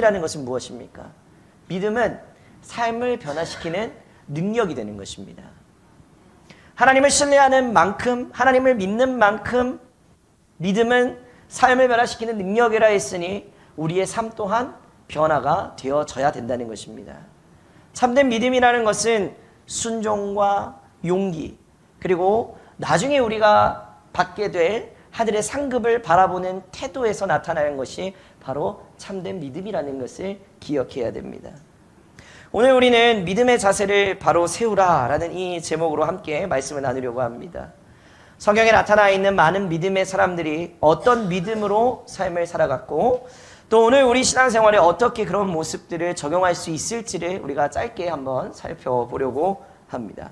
믿음이라는 것은 무엇입니까? 믿음은 삶을 변화시키는 능력이 되는 것입니다. 하나님을 신뢰하는 만큼, 하나님을 믿는 만큼 믿음은 삶을 변화시키는 능력이라 했으니 우리의 삶 또한 변화가 되어져야 된다는 것입니다. 참된 믿음이라는 것은 순종과 용기, 그리고 나중에 우리가 받게 될 하늘의 상급을 바라보는 태도에서 나타나는 것이 바로 참된 믿음이라는 것을 기억해야 됩니다. 오늘 우리는 믿음의 자세를 바로 세우라 라는 이 제목으로 함께 말씀을 나누려고 합니다. 성경에 나타나 있는 많은 믿음의 사람들이 어떤 믿음으로 삶을 살아갔고 또 오늘 우리 신앙생활에 어떻게 그런 모습들을 적용할 수 있을지를 우리가 짧게 한번 살펴보려고 합니다.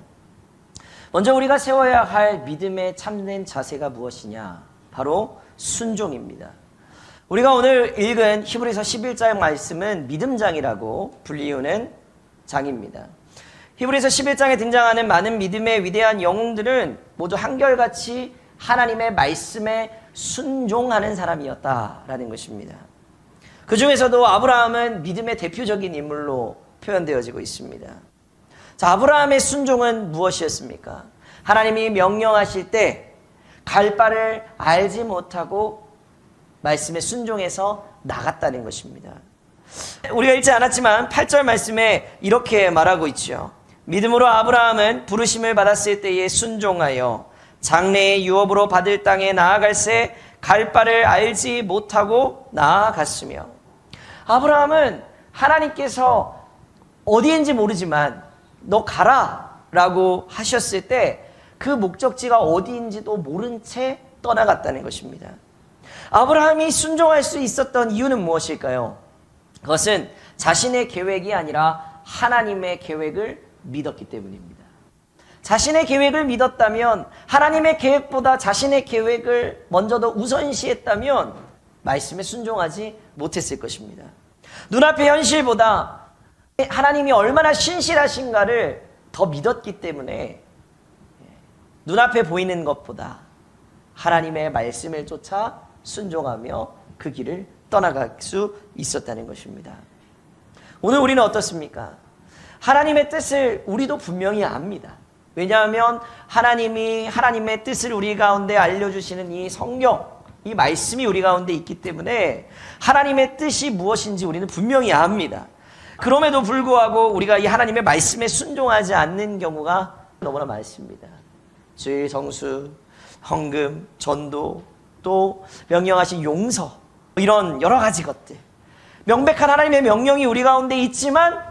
먼저 우리가 세워야 할 믿음의 참된 자세가 무엇이냐? 바로 순종입니다. 우리가 오늘 읽은 히브리서 11장 말씀은 믿음장이라고 불리우는 장입니다. 히브리서 11장에 등장하는 많은 믿음의 위대한 영웅들은 모두 한결같이 하나님의 말씀에 순종하는 사람이었다라는 것입니다. 그 중에서도 아브라함은 믿음의 대표적인 인물로 표현되어지고 있습니다. 자, 아브라함의 순종은 무엇이었습니까? 하나님이 명령하실 때 갈 바를 알지 못하고 말씀에 순종해서 나갔다는 것입니다. 우리가 읽지 않았지만 8절 말씀에 이렇게 말하고 있죠. 믿음으로 아브라함은 부르심을 받았을 때에 순종하여 장래의 유업으로 받을 땅에 나아갈새 갈 바를 알지 못하고 나아갔으며, 아브라함은 하나님께서 어디인지 모르지만 너 가라 라고 하셨을 때 그 목적지가 어디인지도 모른 채 떠나갔다는 것입니다. 아브라함이 순종할 수 있었던 이유는 무엇일까요? 그것은 자신의 계획이 아니라 하나님의 계획을 믿었기 때문입니다. 자신의 계획을 믿었다면, 하나님의 계획보다 자신의 계획을 먼저 더 우선시했다면 말씀에 순종하지 못했을 것입니다. 눈앞의 현실보다 하나님이 얼마나 신실하신가를 더 믿었기 때문에 눈앞에 보이는 것보다 하나님의 말씀을 쫓아 순종하며 그 길을 떠나갈 수 있었다는 것입니다. 오늘 우리는 어떻습니까? 하나님의 뜻을 우리도 분명히 압니다. 왜냐하면 하나님이 하나님의 뜻을 우리 가운데 알려주시는 이 성경, 이 말씀이 우리 가운데 있기 때문에 하나님의 뜻이 무엇인지 우리는 분명히 압니다. 그럼에도 불구하고 우리가 이 하나님의 말씀에 순종하지 않는 경우가 너무나 많습니다. 주일 성수, 헌금, 전도, 또 명령하신 용서, 이런 여러 가지 것들, 명백한 하나님의 명령이 우리 가운데 있지만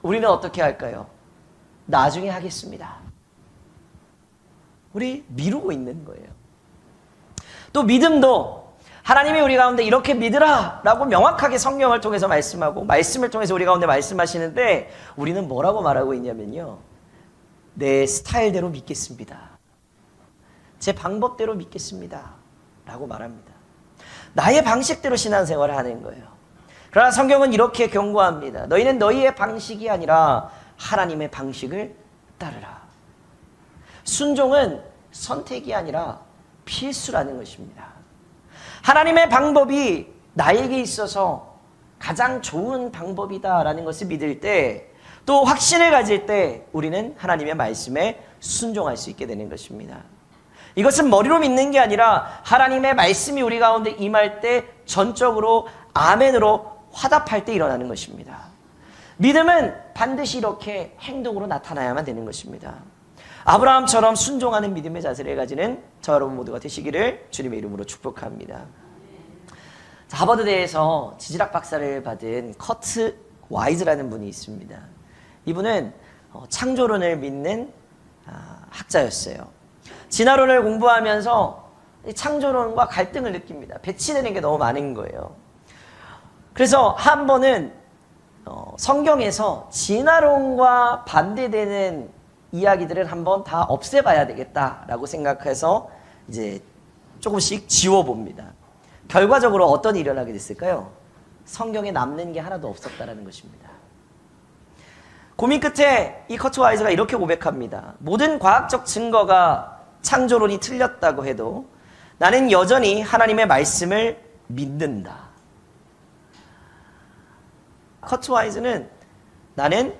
우리는 어떻게 할까요? 나중에 하겠습니다. 우리 미루고 있는 거예요. 또 믿음도 하나님이 우리 가운데 이렇게 믿으라 라고 명확하게 성경을 통해서 말씀하고 말씀을 통해서 우리 가운데 말씀하시는데 우리는 뭐라고 말하고 있냐면요, 내 스타일대로 믿겠습니다, 제 방법대로 믿겠습니다 라고 말합니다. 나의 방식대로 신앙생활을 하는 거예요. 그러나 성경은 이렇게 경고합니다. 너희는 너희의 방식이 아니라 하나님의 방식을 따르라. 순종은 선택이 아니라 필수라는 것입니다. 하나님의 방법이 나에게 있어서 가장 좋은 방법이다라는 것을 믿을 때, 또 확신을 가질 때 우리는 하나님의 말씀에 순종할 수 있게 되는 것입니다. 이것은 머리로 믿는 게 아니라 하나님의 말씀이 우리 가운데 임할 때 전적으로 아멘으로 화답할 때 일어나는 것입니다. 믿음은 반드시 이렇게 행동으로 나타나야만 되는 것입니다. 아브라함처럼 순종하는 믿음의 자세를 가지는 저 여러분 모두가 되시기를 주님의 이름으로 축복합니다. 하버드대에서 지질학 박사를 받은 커트 와이즈라는 분이 있습니다. 이분은 창조론을 믿는 학자였어요. 진화론을 공부하면서 창조론과 갈등을 느낍니다. 배치되는 게 너무 많은 거예요. 그래서 한 번은 성경에서 진화론과 반대되는 이야기들을 한번 다 없애봐야 되겠다라고 생각해서 이제 조금씩 지워봅니다. 결과적으로 어떤 일이 일어나게 됐을까요? 성경에 남는 게 하나도 없었다라는 것입니다. 고민 끝에 이 커트 와이즈가 이렇게 고백합니다. 모든 과학적 증거가 창조론이 틀렸다고 해도 나는 여전히 하나님의 말씀을 믿는다. 커트 와이즈는 나는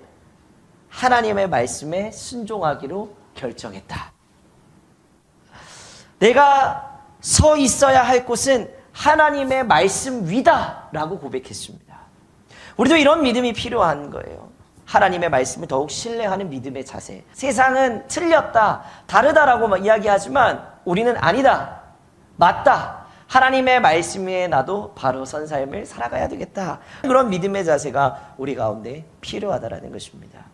하나님의 말씀에 순종하기로 결정했다. 내가 서 있어야 할 곳은 하나님의 말씀 위다 라고 고백했습니다. 우리도 이런 믿음이 필요한 거예요. 하나님의 말씀을 더욱 신뢰하는 믿음의 자세. 세상은 틀렸다, 다르다라고 이야기하지만 우리는 아니다, 맞다, 하나님의 말씀 위에 나도 바로 선 삶을 살아가야 되겠다. 그런 믿음의 자세가 우리 가운데 필요하다라는 것입니다.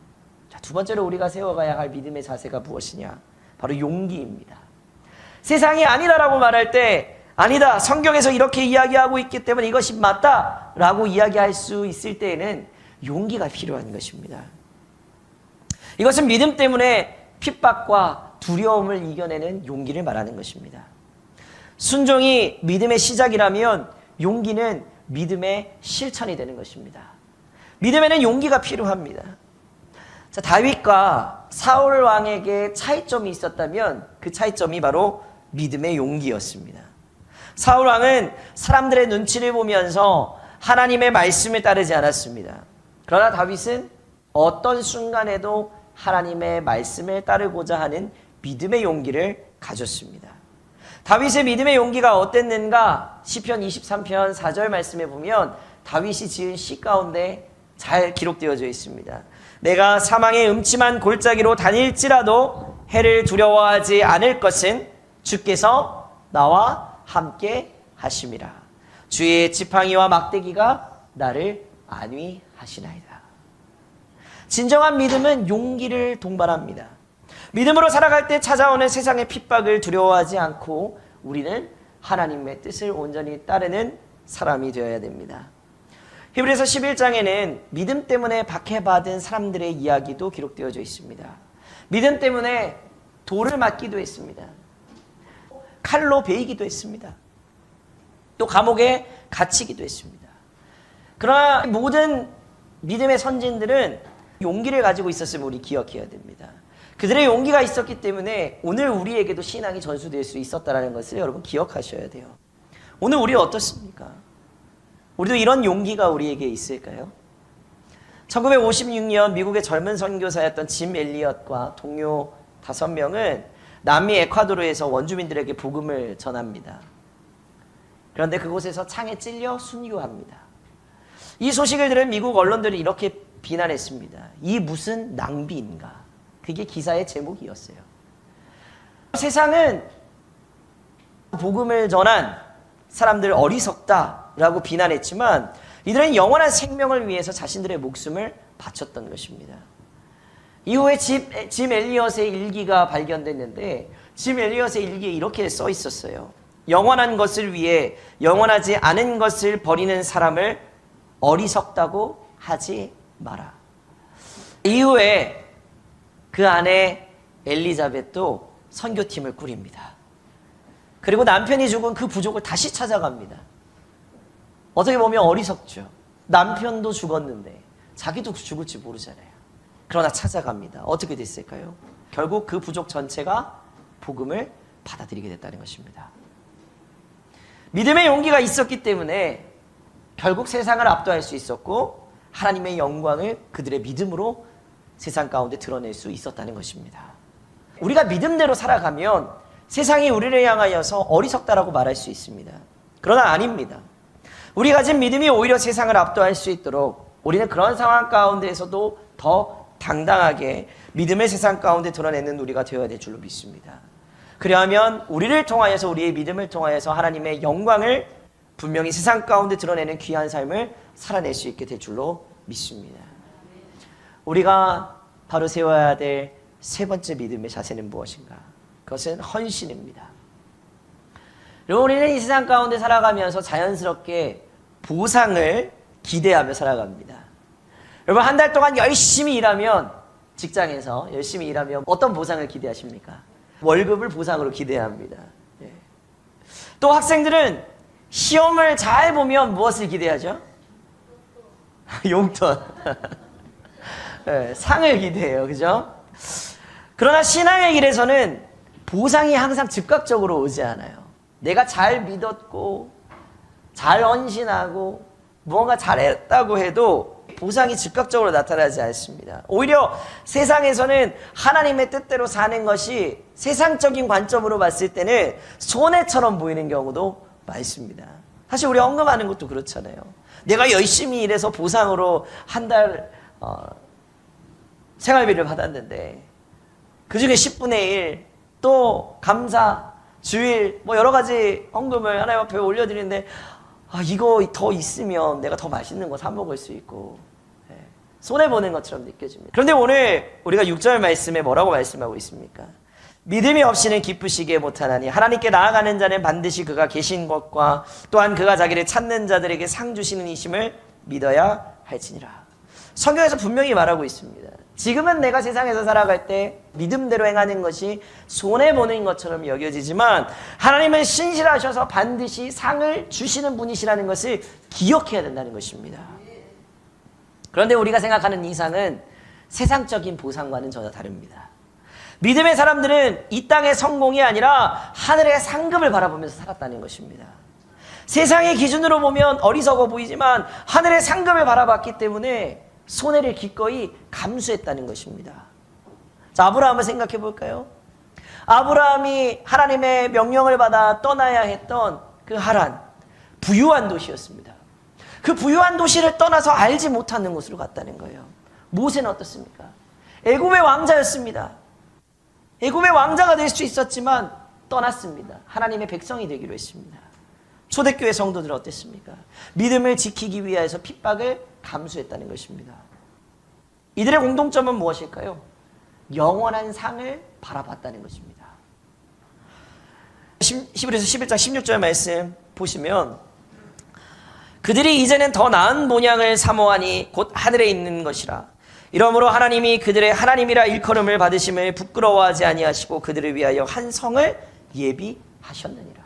자, 두 번째로 우리가 세워가야 할 믿음의 자세가 무엇이냐? 바로 용기입니다. 세상이 아니다라고 말할 때 아니다, 성경에서 이렇게 이야기하고 있기 때문에 이것이 맞다라고 이야기할 수 있을 때에는 용기가 필요한 것입니다. 이것은 믿음 때문에 핍박과 두려움을 이겨내는 용기를 말하는 것입니다. 순종이 믿음의 시작이라면 용기는 믿음의 실천이 되는 것입니다. 믿음에는 용기가 필요합니다. 자, 다윗과 사울 왕에게 차이점이 있었다면 그 차이점이 바로 믿음의 용기였습니다. 사울 왕은 사람들의 눈치를 보면서 하나님의 말씀을 따르지 않았습니다. 그러나 다윗은 어떤 순간에도 하나님의 말씀을 따르고자 하는 믿음의 용기를 가졌습니다. 다윗의 믿음의 용기가 어땠는가? 시편 23편 4절 말씀에 보면 다윗이 지은 시 가운데 잘 기록되어져 있습니다. 내가 사망의 음침한 골짜기로 다닐지라도 해를 두려워하지 않을 것은 주께서 나와 함께 하심이라. 주의 지팡이와 막대기가 나를 안위하시나이다. 진정한 믿음은 용기를 동반합니다. 믿음으로 살아갈 때 찾아오는 세상의 핍박을 두려워하지 않고 우리는 하나님의 뜻을 온전히 따르는 사람이 되어야 됩니다. 히브리서 11장에는 믿음 때문에 박해받은 사람들의 이야기도 기록되어져 있습니다. 믿음 때문에 돌을 맞기도 했습니다. 칼로 베이기도 했습니다. 또 감옥에 갇히기도 했습니다. 그러나 모든 믿음의 선진들은 용기를 가지고 있었음을 우리 기억해야 됩니다. 그들의 용기가 있었기 때문에 오늘 우리에게도 신앙이 전수될 수 있었다는 것을 여러분 기억하셔야 돼요. 오늘 우리 어떻습니까? 우리도 이런 용기가 우리에게 있을까요? 1956년 미국의 젊은 선교사였던 짐 엘리엇과 동료 5명은 남미 에콰도르에서 원주민들에게 복음을 전합니다. 그런데 그곳에서 창에 찔려 순교합니다. 이 소식을 들은 미국 언론들이 이렇게 비난했습니다. 이 무슨 낭비인가? 그게 기사의 제목이었어요. 세상은 복음을 전한 사람들 어리석다라고 비난했지만 이들은 영원한 생명을 위해서 자신들의 목숨을 바쳤던 것입니다. 이후에 짐 엘리엇의 일기가 발견됐는데 짐 엘리엇의 일기에 이렇게 써 있었어요. 영원한 것을 위해 영원하지 않은 것을 버리는 사람을 어리석다고 하지 마라. 이후에 그 아내 엘리자벳도 선교팀을 꾸립니다. 그리고 남편이 죽은 그 부족을 다시 찾아갑니다. 어떻게 보면 어리석죠. 남편도 죽었는데 자기도 죽을지 모르잖아요. 그러나 찾아갑니다. 어떻게 됐을까요? 결국 그 부족 전체가 복음을 받아들이게 됐다는 것입니다. 믿음의 용기가 있었기 때문에 결국 세상을 압도할 수 있었고 하나님의 영광을 그들의 믿음으로 세상 가운데 드러낼 수 있었다는 것입니다. 우리가 믿음대로 살아가면 세상이 우리를 향하여서 어리석다라고 말할 수 있습니다. 그러나 아닙니다. 우리 가진 믿음이 오히려 세상을 압도할 수 있도록 우리는 그런 상황 가운데에서도 더 당당하게 믿음의 세상 가운데 드러내는 우리가 되어야 될 줄로 믿습니다. 그리하면 우리를 통하여서 우리의 믿음을 통하여서 하나님의 영광을 분명히 세상 가운데 드러내는 귀한 삶을 살아낼 수 있게 될 줄로 믿습니다. 우리가 바로 세워야 될 세 번째 믿음의 자세는 무엇인가? 그것은 헌신입니다. 여러분, 우리는 이 세상 가운데 살아가면서 자연스럽게 보상을 기대하며 살아갑니다. 여러분, 한 달 동안 열심히 일하면, 직장에서 열심히 일하면 어떤 보상을 기대하십니까? 월급을 보상으로 기대합니다. 또 학생들은 시험을 잘 보면 무엇을 기대하죠? 용돈. 상을 기대해요. 그죠? 그러나 신앙의 길에서는 보상이 항상 즉각적으로 오지 않아요. 내가 잘 믿었고 잘 헌신하고 무언가 잘했다고 해도 보상이 즉각적으로 나타나지 않습니다. 오히려 세상에서는 하나님의 뜻대로 사는 것이 세상적인 관점으로 봤을 때는 손해처럼 보이는 경우도 많습니다. 사실 우리 헌금하는 것도 그렇잖아요. 내가 열심히 일해서 보상으로 한 달 생활비를 받았는데 그중에 10분의 1 또 감사, 주일 뭐 여러 가지 헌금을 하나님 앞에 올려드리는데 이거 더 있으면 내가 더 맛있는 거 사 먹을 수 있고 손해보는 것처럼 느껴집니다. 그런데 오늘 우리가 6절 말씀에 뭐라고 말씀하고 있습니까? 믿음이 없이는 기쁘시게 못하나니 하나님께 나아가는 자는 반드시 그가 계신 것과 또한 그가 자기를 찾는 자들에게 상 주시는 이심을 믿어야 할지니라. 성경에서 분명히 말하고 있습니다. 지금은 내가 세상에서 살아갈 때 믿음대로 행하는 것이 손해보는 것처럼 여겨지지만 하나님은 신실하셔서 반드시 상을 주시는 분이시라는 것을 기억해야 된다는 것입니다. 그런데 우리가 생각하는 이 상은 세상적인 보상과는 전혀 다릅니다. 믿음의 사람들은 이 땅의 성공이 아니라 하늘의 상급을 바라보면서 살았다는 것입니다. 세상의 기준으로 보면 어리석어 보이지만 하늘의 상급을 바라봤기 때문에 손해를 기꺼이 감수했다는 것입니다. 자, 아브라함을 생각해 볼까요? 아브라함이 하나님의 명령을 받아 떠나야 했던 그 하란, 부유한 도시였습니다. 그 부유한 도시를 떠나서 알지 못하는 곳으로 갔다는 거예요. 모세는 어떻습니까? 애굽의 왕자였습니다. 애굽의 왕자가 될 수 있었지만 떠났습니다. 하나님의 백성이 되기로 했습니다. 초대교회 성도들은 어땠습니까? 믿음을 지키기 위해서 핍박을 감수했다는 것입니다. 이들의 공통점은 무엇일까요? 영원한 상을 바라봤다는 것입니다. 히브리서 11장 16절 말씀 보시면 그들이 이제는 더 나은 모양을 사모하니 곧 하늘에 있는 것이라. 이러므로 하나님이 그들의 하나님이라 일컬음을 받으심을 부끄러워하지 아니하시고 그들을 위하여 한 성을 예비하셨느니라.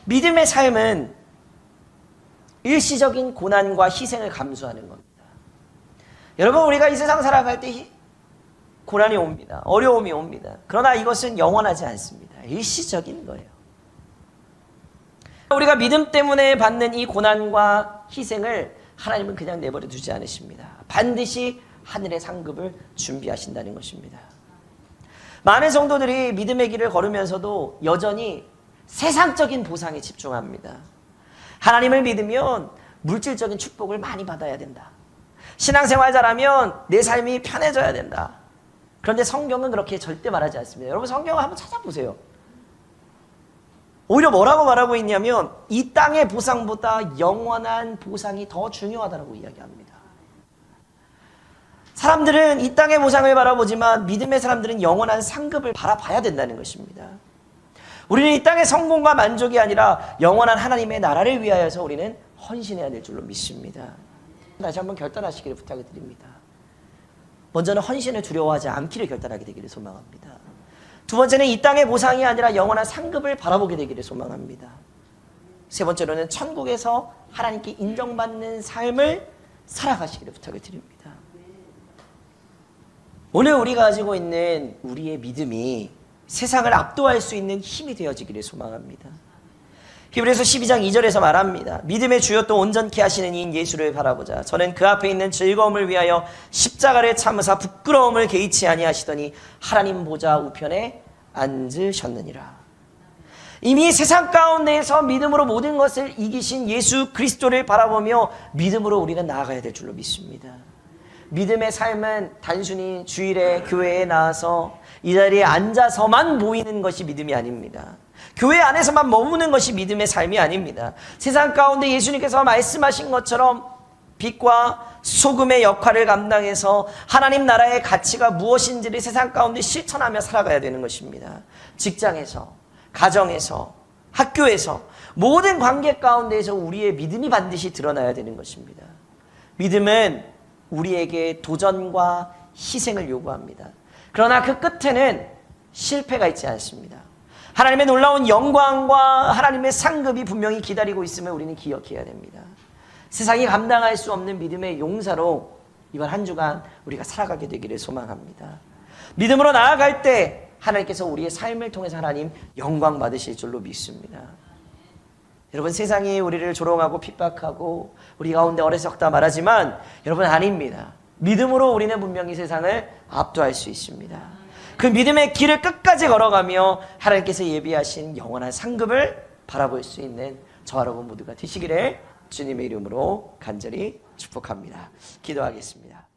믿음의 삶은 일시적인 고난과 희생을 감수하는 겁니다. 여러분, 우리가 이 세상 살아갈 때 고난이 옵니다. 어려움이 옵니다. 그러나 이것은 영원하지 않습니다. 일시적인 거예요. 우리가 믿음 때문에 받는 이 고난과 희생을 하나님은 그냥 내버려 두지 않으십니다. 반드시 하늘의 상급을 준비하신다는 것입니다. 많은 성도들이 믿음의 길을 걸으면서도 여전히 세상적인 보상에 집중합니다. 하나님을 믿으면 물질적인 축복을 많이 받아야 된다. 신앙생활 잘하면 내 삶이 편해져야 된다. 그런데 성경은 그렇게 절대 말하지 않습니다. 여러분, 성경을 한번 찾아보세요. 오히려 뭐라고 말하고 있냐면 이 땅의 보상보다 영원한 보상이 더 중요하다고 이야기합니다. 사람들은 이 땅의 보상을 바라보지만 믿음의 사람들은 영원한 상급을 바라봐야 된다는 것입니다. 우리는 이 땅의 성공과 만족이 아니라 영원한 하나님의 나라를 위하여서 우리는 헌신해야 될 줄로 믿습니다. 다시 한번 결단하시기를 부탁을 드립니다. 먼저는 헌신을 두려워하지 않기를 결단하게 되기를 소망합니다. 두 번째는 이 땅의 보상이 아니라 영원한 상급을 바라보게 되기를 소망합니다. 세 번째로는 천국에서 하나님께 인정받는 삶을 살아가시기를 부탁을 드립니다. 오늘 우리가 가지고 있는 우리의 믿음이 세상을 압도할 수 있는 힘이 되어지기를 소망합니다. 히브리서 12장 2절에서 말합니다. 믿음의 주요 또 온전케 하시는 이인 예수를 바라보자. 저는 그 앞에 있는 즐거움을 위하여 십자가를 참으사 부끄러움을 개의치 아니하시더니 하나님 보좌 우편에 앉으셨느니라. 이미 세상 가운데에서 믿음으로 모든 것을 이기신 예수 그리스도를 바라보며 믿음으로 우리는 나아가야 될 줄로 믿습니다. 믿음의 삶은 단순히 주일에 교회에 나와서 이 자리에 앉아서만 모이는 것이 믿음이 아닙니다. 교회 안에서만 머무는 것이 믿음의 삶이 아닙니다. 세상 가운데 예수님께서 말씀하신 것처럼 빛과 소금의 역할을 감당해서 하나님 나라의 가치가 무엇인지를 세상 가운데 실천하며 살아가야 되는 것입니다. 직장에서, 가정에서, 학교에서, 모든 관계 가운데에서 우리의 믿음이 반드시 드러나야 되는 것입니다. 믿음은 우리에게 도전과 희생을 요구합니다. 그러나 그 끝에는 실패가 있지 않습니다. 하나님의 놀라운 영광과 하나님의 상급이 분명히 기다리고 있음을 우리는 기억해야 됩니다. 세상이 감당할 수 없는 믿음의 용사로 이번 한 주간 우리가 살아가게 되기를 소망합니다. 믿음으로 나아갈 때 하나님께서 우리의 삶을 통해서 하나님 영광 받으실 줄로 믿습니다. 여러분, 세상이 우리를 조롱하고 핍박하고 우리 가운데 어리석다 말하지만 여러분, 아닙니다. 믿음으로 우리는 분명히 세상을 압도할 수 있습니다. 그 믿음의 길을 끝까지 걸어가며 하나님께서 예비하신 영원한 상급을 바라볼 수 있는 저와 여러분 모두가 되시기를 주님의 이름으로 간절히 축복합니다. 기도하겠습니다.